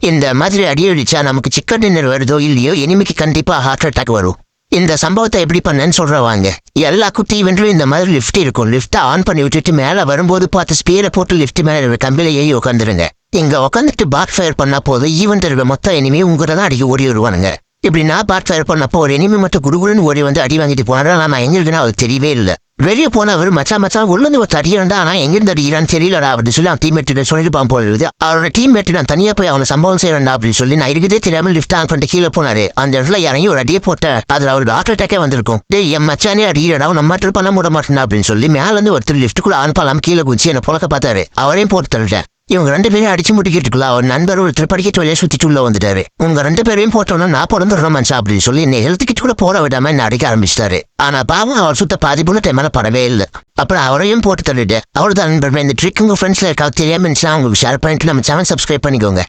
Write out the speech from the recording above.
இந்த மாதிரி அடி அடிச்சா நமக்கு சிக்கன் டின்னர் வருதோ இல்லையோ எனிமிக்கு கண்டிப்பா ஹார்ட் அட்டாக் வரும். இந்த சம்பவத்தை எப்படி பண்ணேன்னு சொல்றவாங்க. எல்லா குட்டி இவன்ட்லயும் இந்த மாதிரி லிஃப்ட் இருக்கும். லிஃப்ட்டை ஆன் பண்ணி விட்டுட்டு மேல வரும்போது பார்த்து ஸ்பீரை போட்டு லிஃப்ட் மேல கம்பில ஏறி உட்காந்துருங்க. இங்க உட்காந்துட்டு பாட் ஃபயர் பண்ணா போதும் ஈவெண்ட் இருக்க மொத்த எனிமே உங்கள்கிட்ட தான் அடிக்க ஓடி வருவானுங்க. இப்படி நான் பாட் ஃபயர் பண்ணப்போ ஒரு எனிமே மட்டும் குடுகுடுன்னு ஓடி வந்து அடி வாங்கிட்டு போனாரா நான் எங்க இருக்குன்னா அவருக்கு தெரியவே இல்லை. வெளியே போனவர் மச்சான் உள்ளது ஒரு அடியாண்டா ஆனா எங்கிருந்து அடிக்கிறான்னு தெரியலடா அப்படின்னு சொல்லி அவன் டீம்மேட்டு சொல்லிட்டு பாம்பு போடுது. அவரோட டீம்மேட்டு நான் தனியா போய் அவனை சம்பவம் செய்யறா அப்படின்னு சொல்லி நான் இருக்குதே தெரியாம லிஃப்ட் ஆன் பண்ணிட்டு கீழே போனாரு. அந்த இடத்துல இறங்கி ஒரு அடியே போட்ட அதுல அவருக்கு ஹார்ட் அட்டாக்கே வந்திருக்கும். டேய் என் மச்சானே அடிக்கிறடா நம்ம மட்டும் பண்ண விட மாட்டேன் அப்படின்னு சொல்லி மேல இருந்து ஒருத்தர் லிஃப்ட்டுக்குள்ள ஆன் பண்ணலாம் கீழே குச்சி என்ன புழக்க பார்த்தாரு. அவரையும் போட்டு தள்ளிட்டேன். இவங்க 2 பேரும் அடிச்சு முட்டிக்கிட்டுக்குள்ள அவர் நண்பர் ஒருத்தர் படிக்கட்டு வழியா சுத்திட்டு உள்ள வந்துட்டாரு. உங்க 2 பேரையும் போட்டோம்னா நான் பிறந்துடுறோம் மனுஷா அப்படின்னு சொல்லி என்ன ஹெல்த் கிட்ட கூட போட விடாம என்ன அடிக்க ஆரம்பிச்சிட்டாரு. ஆனா பாவம் அவர் சுத்த பாதி புள்ள டைமால படவே இல்லை. அப்புறம் அவரையும் போட்டு தள்ளிட்டு அவர்தான் நண்பர் இந்த ட்ரிக் உங்க ஃப்ரெண்ட்ஸ்ல இருக்காது தெரியாம இருந்துச்சுன்னா அவங்களுக்கு ஷேர் பண்ணிட்டு நம்ம சேனல் சப்ஸ்கிரைப் பண்ணிக்கோங்க.